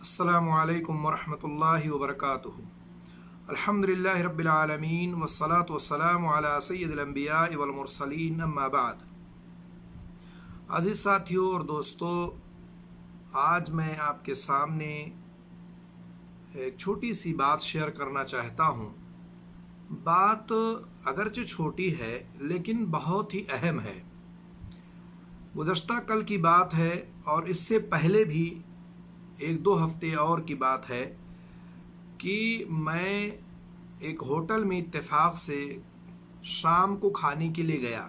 अस्सलामु अलैकुम वरहमतुल्लाहि वबरकातुहू। अल्हम्दुलिल्लाहि रब्बिल आलमीन वस्सलातु वस्सलामु अला सय्यिदिल अंबिया वल मुरसलीन अम्मा बाद। अज़ीज़ साथियों और दोस्तों, आज मैं आपके सामने एक छोटी सी बात शेयर करना चाहता हूँ। बात अगरचे छोटी है लेकिन बहुत ही अहम है। गुज़श्ता कल की बात है और इससे पहले भी एक दो हफ्ते और की बात है कि मैं एक होटल में इत्तेफाक से शाम को खाने के लिए गया।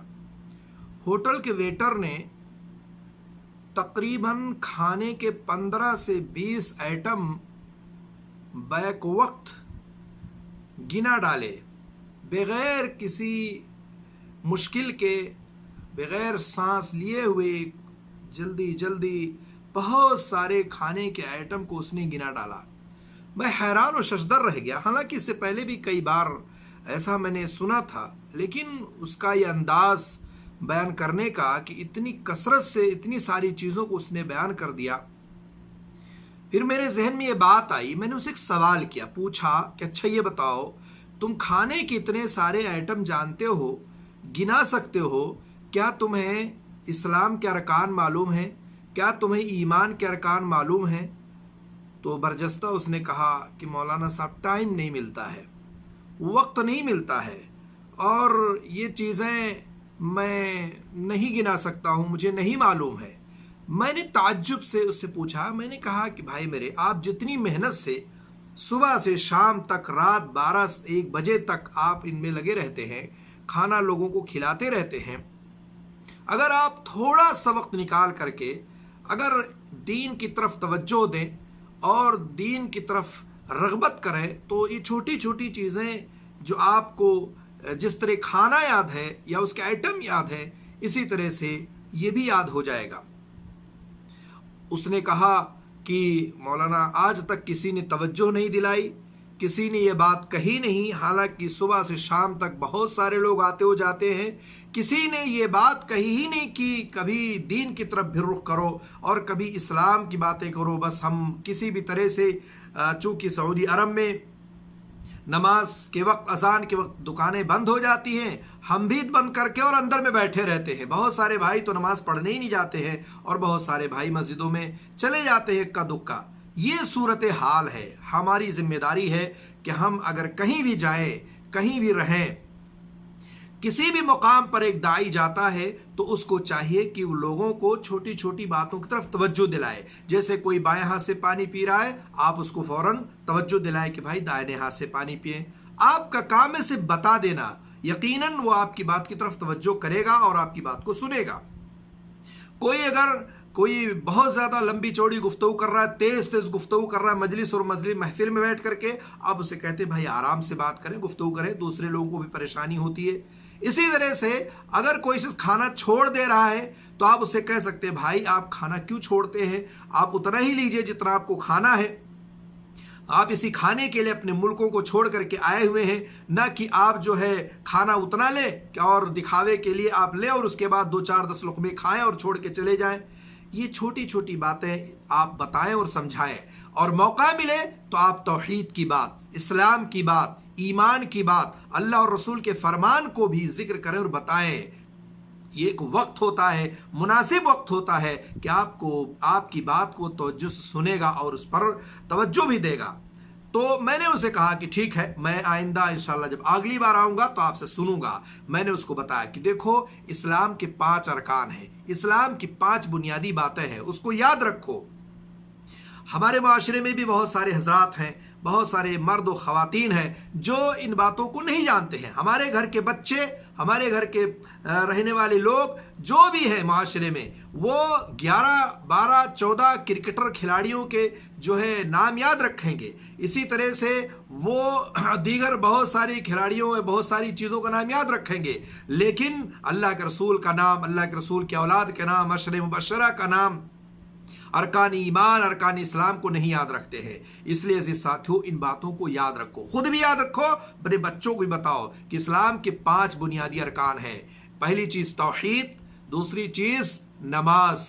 होटल के वेटर ने तकरीबन खाने के 15 से 20 आइटम बैक वक्त गिना डाले, बग़ैर किसी मुश्किल के, बग़ैर सांस लिए हुए जल्दी जल्दी बहुत सारे खाने के आइटम को उसने गिना डाला। मैं हैरान और शशदर रह गया। हालांकि इससे पहले भी कई बार ऐसा मैंने सुना था, लेकिन उसका ये अंदाज बयान करने का कि इतनी कसरत से इतनी सारी चीज़ों को उसने बयान कर दिया। फिर मेरे जहन में ये बात आई, मैंने उसे एक सवाल किया, पूछा कि अच्छा ये बताओ, तुम खाने के इतने सारे आइटम जानते हो, गिना सकते हो, क्या तुम्हें इस्लाम के अरकान मालूम है? क्या तुम्हें ईमान के अरकान मालूम है? तो बरजस्ता उसने कहा कि मौलाना साहब, टाइम नहीं मिलता है, वक्त नहीं मिलता है, और ये चीज़ें मैं नहीं गिना सकता हूँ, मुझे नहीं मालूम है। मैंने ताज्जुब से उससे पूछा, मैंने कहा कि भाई मेरे, आप जितनी मेहनत से सुबह से शाम तक, रात 12-1 बजे तक आप इनमें लगे रहते हैं, खाना लोगों को खिलाते रहते हैं, अगर आप थोड़ा सा वक्त निकाल करके अगर दीन की तरफ तवज्जो दें और दीन की तरफ रग़बत करें, तो ये छोटी छोटी चीज़ें जो आपको जिस तरह खाना याद है या उसके आइटम याद है, इसी तरह से ये भी याद हो जाएगा। उसने कहा कि मौलाना, आज तक किसी ने तवज्जो नहीं दिलाई, किसी ने ये बात कही नहीं, हालांकि सुबह से शाम तक बहुत सारे लोग आते हो जाते हैं, किसी ने ये बात कही ही नहीं कि कभी दीन की तरफ भी रुख करो और कभी इस्लाम की बातें करो। बस हम किसी भी तरह से, चूँकि सऊदी अरब में नमाज के वक्त, अजान के वक्त दुकानें बंद हो जाती हैं, हम भी बंद करके और अंदर में बैठे रहते हैं। बहुत सारे भाई तो नमाज पढ़ने ही नहीं जाते हैं और बहुत सारे भाई मस्जिदों में चले जाते हैं इक्का दुक्का। ये सूरत हाल है। हमारी जिम्मेदारी है कि हम अगर कहीं भी जाएं, कहीं भी रहें, किसी भी मुकाम पर एक दाई जाता है तो उसको चाहिए कि वो लोगों को छोटी छोटी बातों की तरफ तवज्जो दिलाए। जैसे कोई बाएं हाथ से पानी पी रहा है, आप उसको फौरन तवज्जो दिलाए कि भाई दाहिने हाथ से पानी पिए। आपका काम है सिर्फ बता देना, यकीनन वो आपकी बात की तरफ तवज्जो करेगा और आपकी बात को सुनेगा। कोई बहुत ज़्यादा लंबी चौड़ी गुफ्तगू कर रहा है, तेज़ तेज़ गुफ्तगू कर रहा है मजलिस महफिल में बैठ करके, आप उसे कहते हैं भाई आराम से बात करें, गुफ्तगू करें, दूसरे लोगों को भी परेशानी होती है। इसी तरह से अगर कोई शख्स खाना छोड़ दे रहा है तो आप उससे कह सकते हैं, भाई आप खाना क्यों छोड़ते हैं, आप उतना ही लीजिए जितना आपको खाना है। आप इसी खाने के लिए अपने मुल्कों को छोड़ करके आए हुए हैं, ना कि आप जो है खाना उतना लें और दिखावे के लिए आप लें और उसके बाद 2-4-10 लुक़मे खाएं और छोड़ के चले जाएं। ये छोटी छोटी बातें आप बताएं और समझाएं, और मौका मिले तो आप तौहीद की बात, इस्लाम की बात, ईमान की बात, अल्लाह और रसूल के फरमान को भी जिक्र करें और बताएं। ये एक वक्त होता है, मुनासिब वक्त होता है कि आपकी बात को तवज्जो से सुनेगा और उस पर तवज्जो भी देगा। तो मैंने उसे कहा कि ठीक है, मैं आइंदा इंशाल्लाह जब अगली बार आऊँगा तो आपसे सुनूंगा। मैंने उसको बताया कि देखो, इस्लाम के 5 अरकान हैं, इस्लाम की 5 बुनियादी बातें हैं, उसको याद रखो। हमारे माशरे में भी बहुत सारे हजरात हैं, बहुत सारे मर्द और ख़वातीन हैं जो इन बातों को नहीं जानते हैं। हमारे घर के बच्चे, हमारे घर के रहने वाले लोग जो भी हैं माशरे में, वो 11-12-14 क्रिकेटर खिलाड़ियों के जो है नाम याद रखेंगे। इसी तरह से वो दीगर बहुत सारी खिलाड़ियों, बहुत सारी चीज़ों का नाम याद रखेंगे, लेकिन अल्लाह के रसूल का नाम, अल्लाह के रसूल के औलाद के नाम, अशरे मुबशरा का नाम, अरकान ईमान, अरकान इस्लाम को नहीं याद रखते हैं। इसलिए ऐसे साथियों, इन बातों को याद रखो, खुद भी याद रखो, अपने बच्चों को भी बताओ कि इस्लाम के 5 बुनियादी अरकान हैं। पहली चीज़ तौहीद, दूसरी चीज़ नमाज,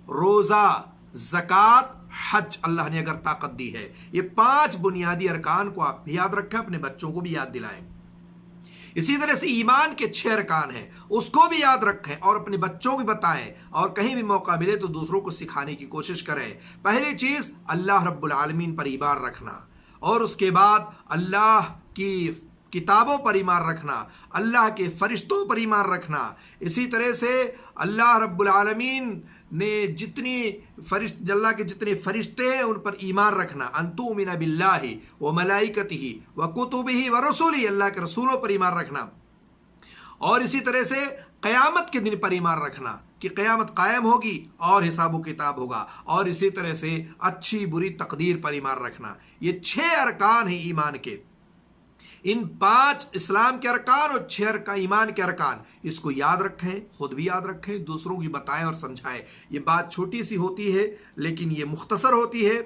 रोज़ा, ज़कात, حج اللہ نے اگر طاقت دی ہے. یہ 5 بنیادی ارکان کو آپ بھی یاد رکھیں، اپنے بچوں کو بھی یاد دلائیں. اسی طرح سے ایمان کے 6 ارکان ہیں، اس کو بھی یاد رکھیں اور اپنے بچوں کو بتائیں، اور کہیں بھی موقع ملے تو دوسروں کو سکھانے کی کوشش کریں. پہلی چیز اللہ رب العالمین پر ایمان رکھنا، اور اس کے بعد اللہ کی کتابوں پر ایمان رکھنا، اللہ کے فرشتوں پر ایمان رکھنا. اسی طرح سے اللہ رب العالمین نے اللہ کے جتنے فرشتے ہیں ان پر ایمان رکھنا. ان تؤمن باللہ وملائکتہ وکتبہ ورسلہ، اللہ کے رسولوں پر ایمان رکھنا. اور اسی طرح سے قیامت کے دن پر ایمان رکھنا کہ قیامت قائم ہوگی اور حساب و کتاب ہوگا. اور اسی طرح سے اچھی بری تقدیر پر ایمان رکھنا. یہ 6 ارکان ہیں ایمان کے. ان 5 اسلام کے ارکان اور 6 ایمان کے ارکان، اس کو یاد رکھیں، خود بھی یاد رکھیں، دوسروں کی بتائیں اور سمجھائیں. یہ بات چھوٹی سی ہوتی ہے لیکن یہ مختصر ہوتی ہے.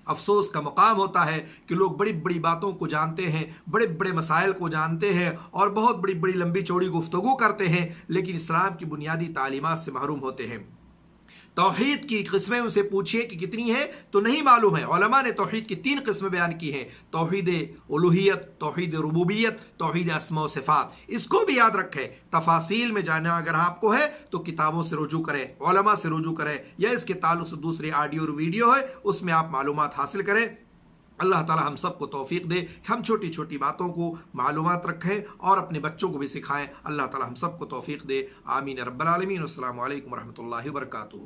افسوس کا مقام ہوتا ہے کہ لوگ بڑی بڑی باتوں کو جانتے ہیں، بڑے بڑے مسائل کو جانتے ہیں اور بہت بڑی بڑی لمبی چوڑی گفتگو کرتے ہیں، لیکن اسلام کی بنیادی تعلیمات سے محروم ہوتے ہیں. توحید کی قسمیں ان سے پوچھئے کہ کتنی ہیں تو نہیں معلوم ہے. علماء نے توحید کی 3 قسمیں بیان کی ہیں: توحید الوہیت، توحید ربوبیت، توحید اسماء و صفات. اس کو بھی یاد رکھیں. تفاصیل میں جانا اگر آپ کو ہے تو کتابوں سے رجوع کریں، علماء سے رجوع کریں، یا اس کے تعلق سے دوسرے آڈیو اور ویڈیو ہے اس میں آپ معلومات حاصل کریں. اللہ تعالی ہم سب کو توفیق دے کہ ہم چھوٹی چھوٹی باتوں کو معلومات رکھیں اور اپنے بچوں کو بھی سکھائیں. اللہ تعالی ہم سب کو توفیق دے. آمین رب العالمین. السلام علیکم ورحمۃ اللہ وبرکاتہ.